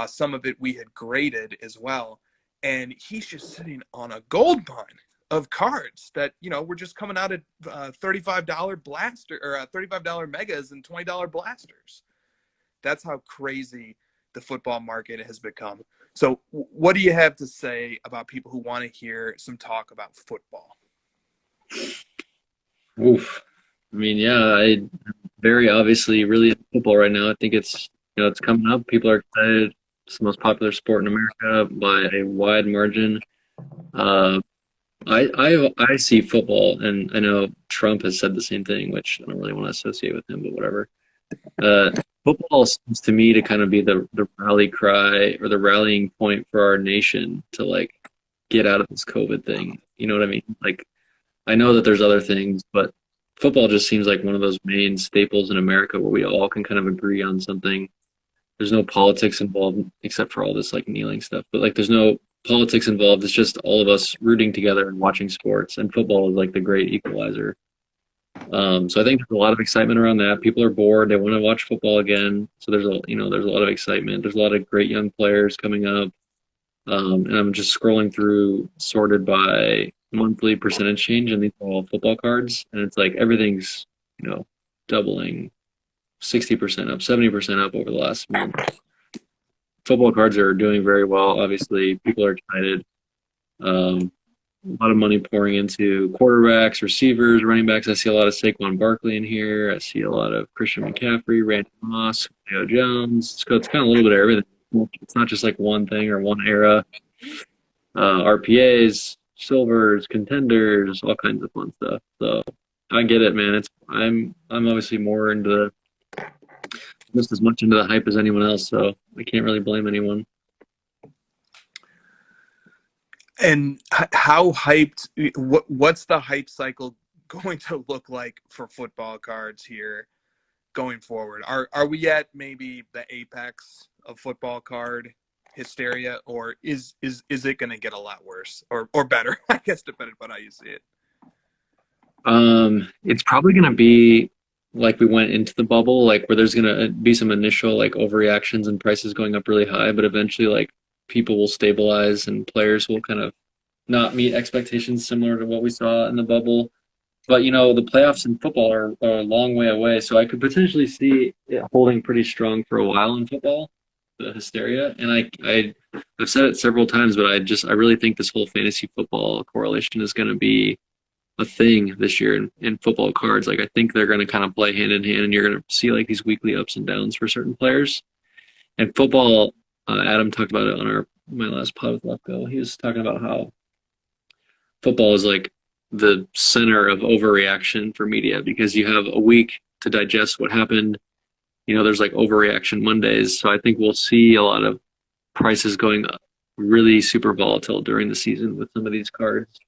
Some of it we had graded as well. And he's just sitting on a gold mine of cards that, were just coming out at $35 blaster or $35 megas and $20 blasters. That's how crazy the football market has become. So what do you have to say about people who want to hear some talk about football? Oof. I mean, yeah, I very obviously really into football right now. I think it's it's coming up. People are excited. It's the most popular sport in America by a wide margin. I see football, and I know Trump has said the same thing, which I don't really want to associate with him, but whatever. Football seems to me to kind of be the rally cry or the rallying point for our nation to like get out of this COVID thing. You know what I mean? Like, I know that there's other things, but football just seems like one of those main staples in America where we all can kind of agree on something. There's no politics involved except for all this like kneeling stuff, but like there's no politics involved. It's just all of us rooting together and watching sports, and football is like the great equalizer. So I think there's a lot of excitement around that. People are bored. They want to watch football again. So there's a lot of excitement. There's a lot of great young players coming up. And I'm just scrolling through sorted by monthly percentage change, and these are all football cards. And it's like everything's, doubling, 60% up, 70% up over the last month. Football cards are doing very well. Obviously, people are excited. a lot of money pouring into quarterbacks, receivers, running backs. I see a lot of Saquon Barkley in here. I see a lot of Christian McCaffrey, Randy Moss, Julio Jones. It's kind of a little bit of everything. It's not just like one thing or one era. RPAs, silvers, contenders, all kinds of fun stuff. So I get it, man. I'm obviously more into just as much into the hype as anyone else, so I can't really blame anyone. And how hyped? What's the hype cycle going to look like for football cards here going forward? Are we at maybe the apex of football card hysteria, or is it going to get a lot worse or better? I guess depending on how you see it. It's probably going to be like we went into the bubble, like where there's going to be some initial like overreactions and prices going up really high, but eventually like people will stabilize and players will kind of not meet expectations similar to what we saw in the bubble. But the playoffs in football are a long way away, so I could potentially see it holding pretty strong for a while in football, the hysteria. And I've said it several times, but I really think this whole fantasy football correlation is going to be a thing this year in football cards. Like I think they're going to kind of play hand in hand, and you're going to see like these weekly ups and downs for certain players. And football, Adam talked about it on my last pod with Lefko. He was talking about how football is like the center of overreaction for media because you have a week to digest what happened. There's like overreaction Mondays. So I think we'll see a lot of prices going up, really super volatile during the season with some of these cards.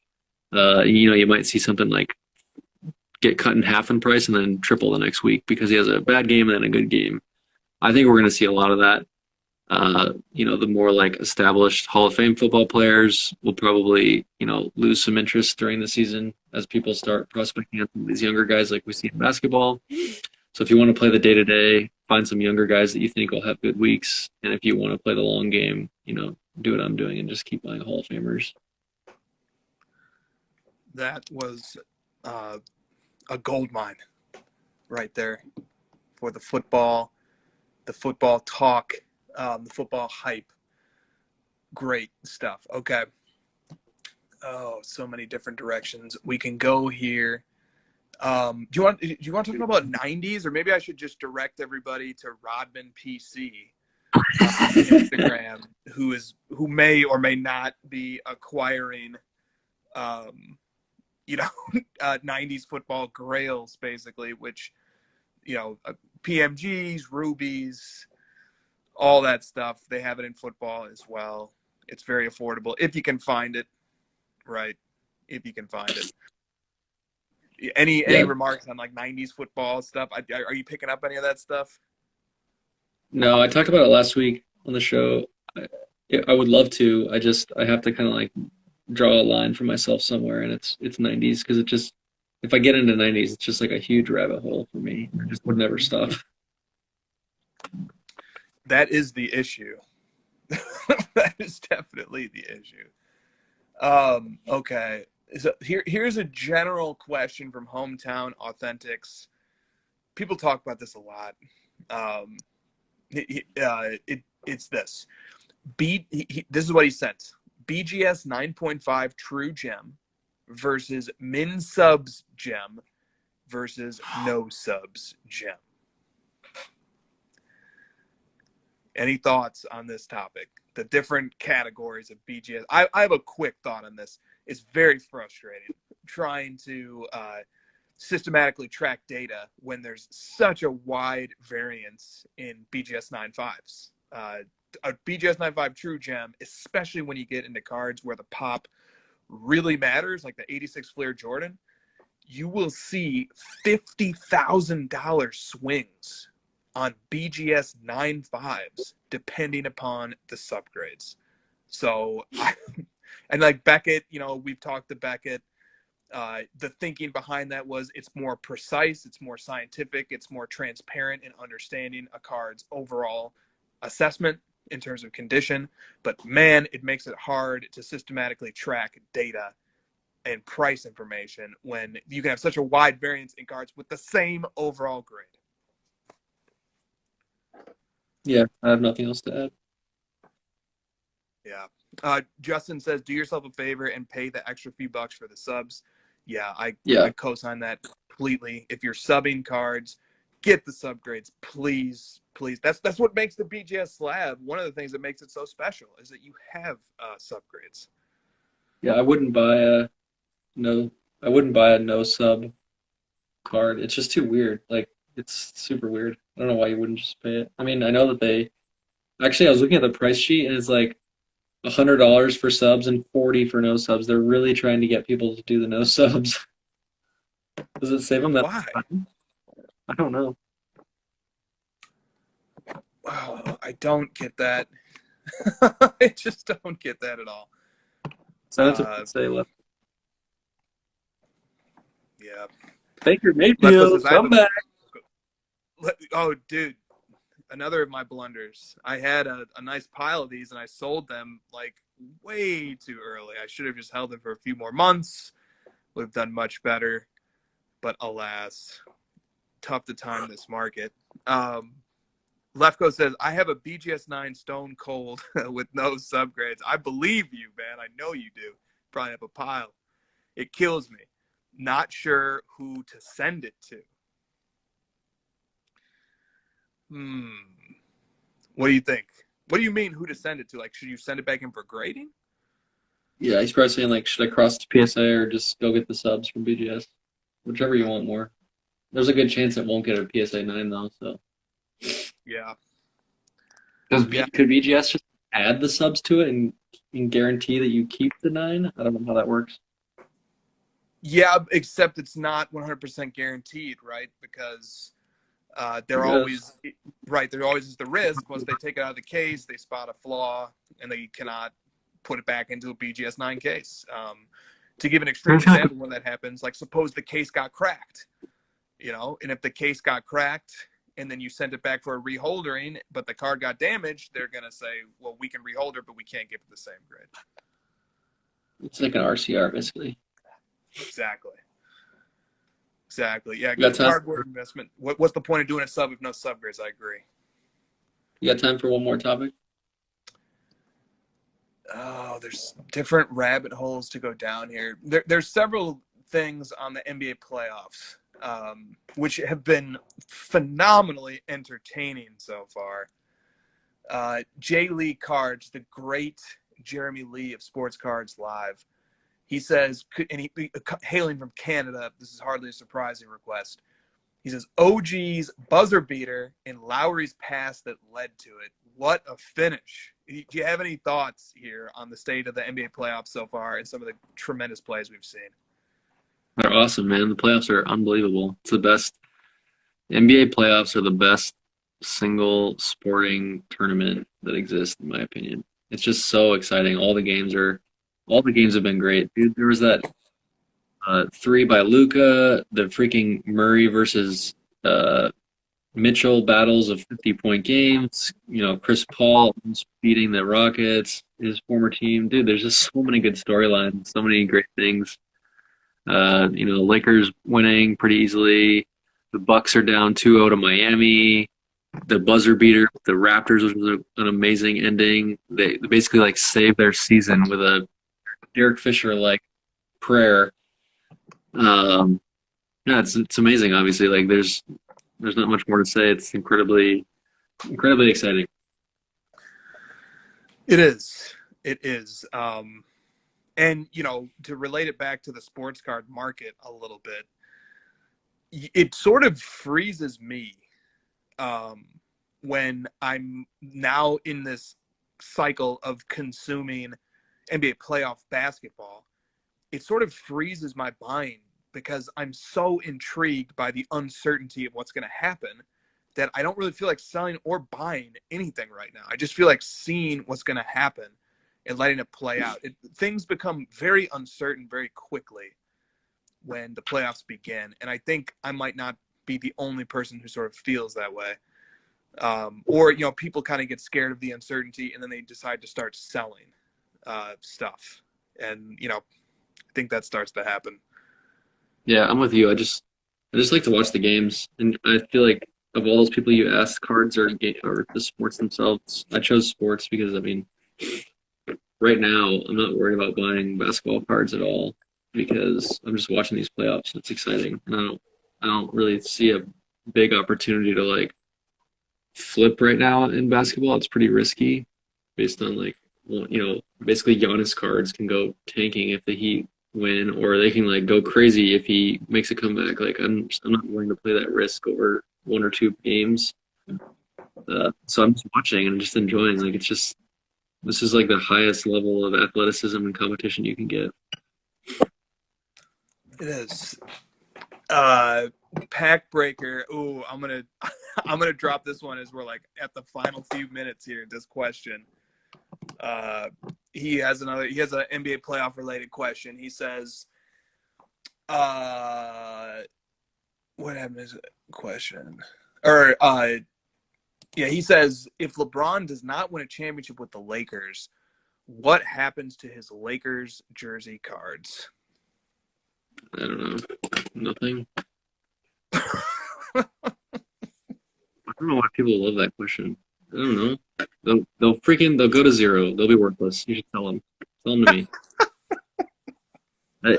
You might see something like get cut in half in price and then triple the next week because he has a bad game and then a good game. I think we're going to see a lot of that. The more like established Hall of Fame football players will probably, lose some interest during the season as people start prospecting out these younger guys like we see in basketball. So if you want to play the day-to-day, find some younger guys that you think will have good weeks. And if you want to play the long game, do what I'm doing and just keep buying Hall of Famers. That was a gold mine right there for the football talk, the football hype. Great stuff. Okay. Oh, so many different directions we can go here. Do you want to talk about 90s, or maybe I should just direct everybody to Rodman PC on Instagram, who may or may not be acquiring 90s football grails, basically, which, PMGs, rubies, all that stuff. They have it in football as well. It's very affordable if you can find it, right? If you can find it. Any remarks on like 90s football stuff? Are you picking up any of that stuff? No, I talked about it last week on the show. I would love to. I have to kind of like draw a line for myself somewhere, and it's 90s because if I get into 90s, it's just like a huge rabbit hole for me. I just would never stop. That is the issue. That is definitely the issue. Okay. So here's a general question from Hometown Authentics. People talk about this a lot. It's this. This is what he sent. BGS 9.5 True Gem versus Min Subs Gem versus No Subs Gem. Any thoughts on this topic? The different categories of BGS. I have a quick thought on this. It's very frustrating trying to systematically track data when there's such a wide variance in BGS 9.5s. A BGS 9.5 True Gem, especially when you get into cards where the pop really matters, like the 86 Flair Jordan, you will see $50,000 swings on BGS 9.5s depending upon the subgrades. So, and like Beckett, we've talked to Beckett. The thinking behind that was it's more precise, it's more scientific, it's more transparent in understanding a card's overall assessment in terms of condition. But man, it makes it hard to systematically track data and price information when you can have such a wide variance in cards with the same overall grade. Yeah, I have nothing else to add. Yeah. Justin says, do yourself a favor and pay the extra few bucks for the subs. Yeah, I co-sign that completely. If you're subbing cards, get the sub grades, please. That's what makes the BGS slab. One of the things that makes it so special is that you have sub grades. Yeah, I wouldn't buy a no sub card. It's just too weird. Like, it's super weird. I don't know why you wouldn't just pay it. I mean, I know that I was looking at the price sheet and it's like $100 for subs and 40 for no subs. They're really trying to get people to do the no subs. Does it save them that Why? time? I don't know. Oh, I don't get that. I just don't get that at all. So that's say left. Yeah. Baker Mayfield, come back. Oh, dude. Another of my blunders. I had a nice pile of these and I sold them like way too early. I should have just held them for a few more months. Would have done much better. But alas, tough to time this market. Lefko says, I have a BGS 9 Stone Cold with no subgrades. I believe you, man. I know you do. Probably have a pile. It kills me. Not sure who to send it to. What do you think? What do you mean who to send it to? Like, should you send it back in for grading? Yeah, he's probably saying, like, should I cross to PSA or just go get the subs from BGS? Whichever you want more. There's a good chance it won't get a PSA 9, though, so. Yeah. Could BGS just add the subs to it and guarantee that you keep the 9? I don't know how that works. Yeah, except it's not 100% guaranteed, right? Because there always is the risk. Once they take it out of the case, they spot a flaw, and they cannot put it back into a BGS 9 case. To give an extreme example when that happens, like suppose the case got cracked, and if the case got cracked and then you sent it back for a reholdering, but the card got damaged, they're going to say, well, we can rehold it, but we can't give it the same grade. It's like an RCR, basically. Exactly. Yeah, good cardboard investment. What's the point of doing a sub if no subgrades? I agree. You got time for one more topic? Oh, there's different rabbit holes to go down here. There's several things on the NBA playoffs, which have been phenomenally entertaining so far. J. Lee Cards, the great Jeremy Lee of Sports Cards Live, he says, and he hailing from Canada, this is hardly a surprising request. He says, OG's buzzer beater and Lowry's pass that led to it. What a finish. Do you have any thoughts here on the state of the NBA playoffs so far and some of the tremendous plays we've seen? They're awesome, man. The playoffs are unbelievable. It's the best. The NBA playoffs are the best single sporting tournament that exists, in my opinion. It's just so exciting. All the games have been great. Dude, there was that 3 by Luka, the freaking Murray versus Mitchell battles of 50-point games. Chris Paul beating the Rockets, his former team. Dude, there's just so many good storylines, so many great things. The Lakers winning pretty easily. The Bucks are down 2-0 to Miami. The buzzer beater, the Raptors, was an amazing ending. They basically like saved their season with a Derek Fisher like prayer. Yeah, it's amazing. Obviously, like there's not much more to say. It's incredibly exciting. It is. And to relate it back to the sports card market a little bit, it sort of freezes me when I'm now in this cycle of consuming NBA playoff basketball. It sort of freezes my mind because I'm so intrigued by the uncertainty of what's going to happen that I don't really feel like selling or buying anything right now. I just feel like seeing what's going to happen and letting it play out. Things become very uncertain very quickly when the playoffs begin. And I think I might not be the only person who sort of feels that way. Or people kind of get scared of the uncertainty and then they decide to start selling stuff. And, I think that starts to happen. Yeah, I'm with you. I just like to watch the games. And I feel like of all those people you asked, cards or the sports themselves, I chose sports because, right now, I'm not worried about buying basketball cards at all because I'm just watching these playoffs. It's exciting, and I don't really see a big opportunity to like flip right now in basketball. It's pretty risky based on like, well, basically Giannis cards can go tanking if the Heat win, or they can like go crazy if he makes a comeback. Like I'm not willing to play that risk over one or two games. So I'm just watching and just enjoying. Like this is like the highest level of athleticism and competition you can get. It is. Pack breaker. Ooh, I'm gonna drop this one as we're like at the final few minutes here. This question. He has an NBA playoff related question. He says, what happened to his question? Or yeah, he says, if LeBron does not win a championship with the Lakers, what happens to his Lakers jersey cards? I don't know. Nothing. I don't know why people love that question. I don't know. They'll go to zero. They'll be worthless. You should tell them. Tell them to me.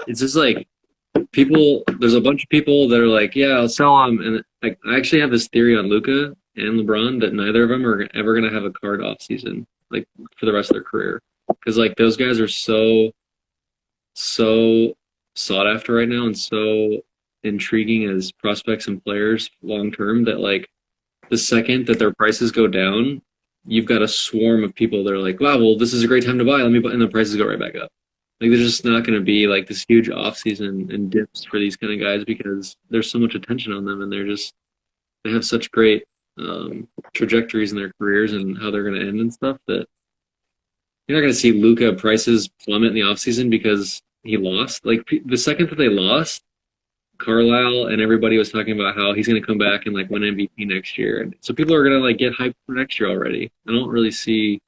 It's just like people. There's a bunch of people that are like, yeah, I'll sell them. And like, I actually have this theory on Luka and LeBron that neither of them are ever gonna have a card off season, like for the rest of their career, because like those guys are so sought after right now and so intriguing as prospects and players long term that like the second that their prices go down, you've got a swarm of people that are like, wow, well, this is a great time to buy. Let me buy, and the prices go right back up. Like there's just not going to be like this huge off season and dips for these kind of guys because there's so much attention on them and they have such great trajectories in their careers and how they're going to end and stuff that you're not going to see Luka prices plummet in the off season because he lost. Like the second that they lost, Carlisle and everybody was talking about how he's going to come back and like win MVP next year, and so people are going to like get hyped for next year already. I don't really see.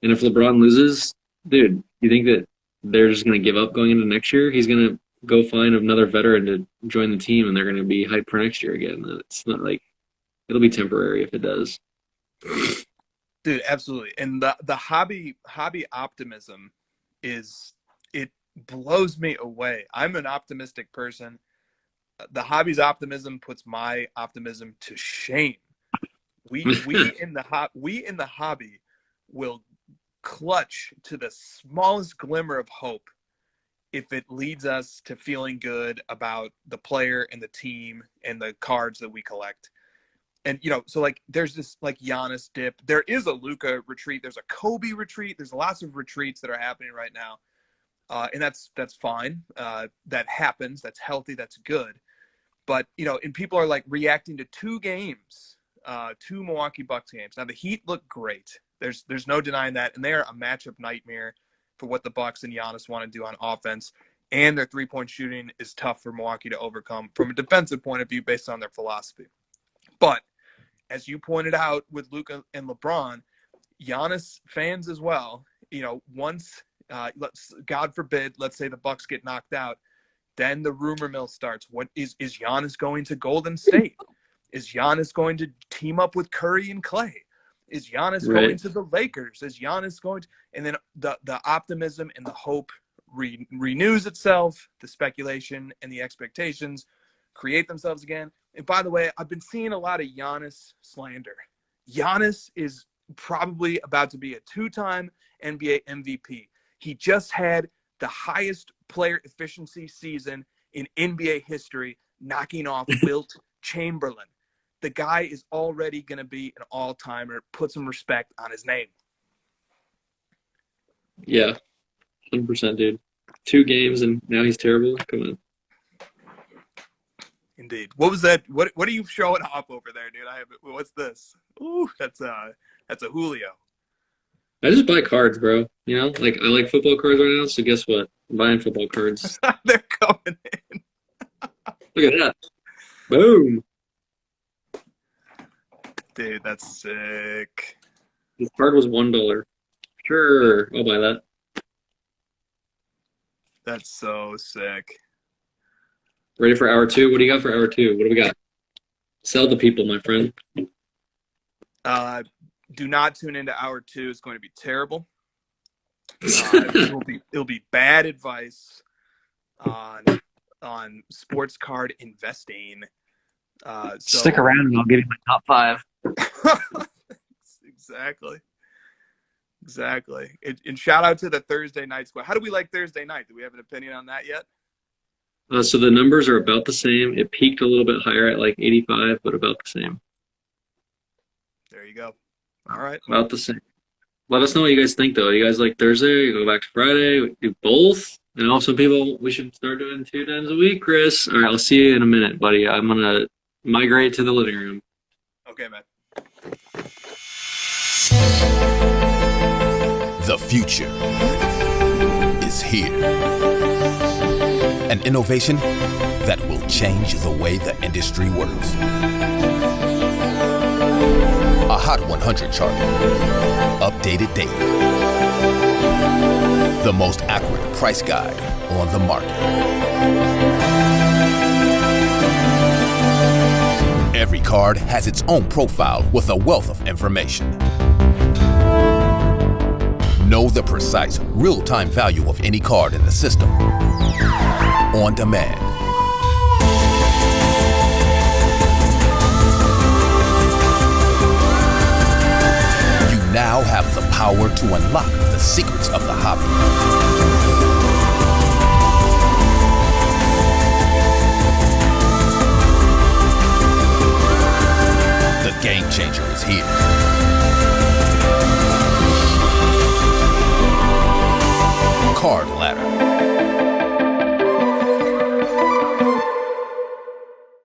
And if LeBron loses, dude, you think that they're just going to give up going into next year? He's going to go find another veteran to join the team, and they're going to be hyped for next year again. It's not like it'll be temporary if it does. Dude, absolutely. And the hobby optimism it blows me away. I'm an optimistic person. The hobby's optimism puts my optimism to shame. We in the hobby will clutch to the smallest glimmer of hope if it leads us to feeling good about the player and the team and the cards that we collect. And, so like there's this like Giannis dip. There is a Luka retreat. There's a Kobe retreat. There's lots of retreats that are happening right now. And that's fine. That happens. That's healthy. That's good. But, and people are like reacting to two Milwaukee Bucks games. Now the Heat look great. There's no denying that. And they're a matchup nightmare for what the Bucks and Giannis want to do on offense. And their 3-point shooting is tough for Milwaukee to overcome from a defensive point of view based on their philosophy. But as you pointed out with Luka and LeBron, Giannis fans as well, once God forbid, let's say the Bucks get knocked out, then the rumor mill starts. What is Giannis going to Golden State? Is Giannis going to team up with Curry and Clay? Is Giannis going to the Lakers? Is Giannis going to, and then the optimism and the hope renews itself, the speculation and the expectations create themselves again. And by the way, I've been seeing a lot of Giannis slander. Giannis is probably about to be a 2-time NBA MVP. He just had the highest player efficiency season in NBA history, knocking off Wilt Chamberlain. The guy is already going to be an all-timer. Put some respect on his name. Yeah, 100%, dude. 2 games and now he's terrible. Come on. Indeed. What was that? What are you showing off over there, dude? What's this? Ooh, that's a Julio. I just buy cards, bro. Like I like football cards right now, so guess what? I'm buying football cards. They're coming in. Look at that. Boom. Dude, that's sick. This card was $1. Sure, I'll buy that. That's so sick. Ready for hour 2? What do you got for hour 2? What do we got? Sell the people, my friend. Do not tune into hour 2. It's going to be terrible. It'll be bad advice on sports card investing. So Stick around and I'll give you my top 5. Exactly. And shout out to the Thursday night squad. How do we like Thursday night? Do we have an opinion on that yet? So the numbers are about the same. It peaked a little bit higher at like 85, but about the same. There you go. All right. About the same. Let us know what you guys think, though. You guys like Thursday? Go back to Friday? Do both? You know, some people, we should start doing 2 times a week, Chris. All right, I'll see you in a minute, buddy. I'm going to migrate to the living room. Okay, man. The future is here. An innovation that will change the way the industry works. A Hot 100 chart, updated daily. The most accurate price guide on the market. Every card has its own profile with a wealth of information. Know the precise, real-time value of any card in the system. On demand. You now have the power to unlock the secrets of the hobby.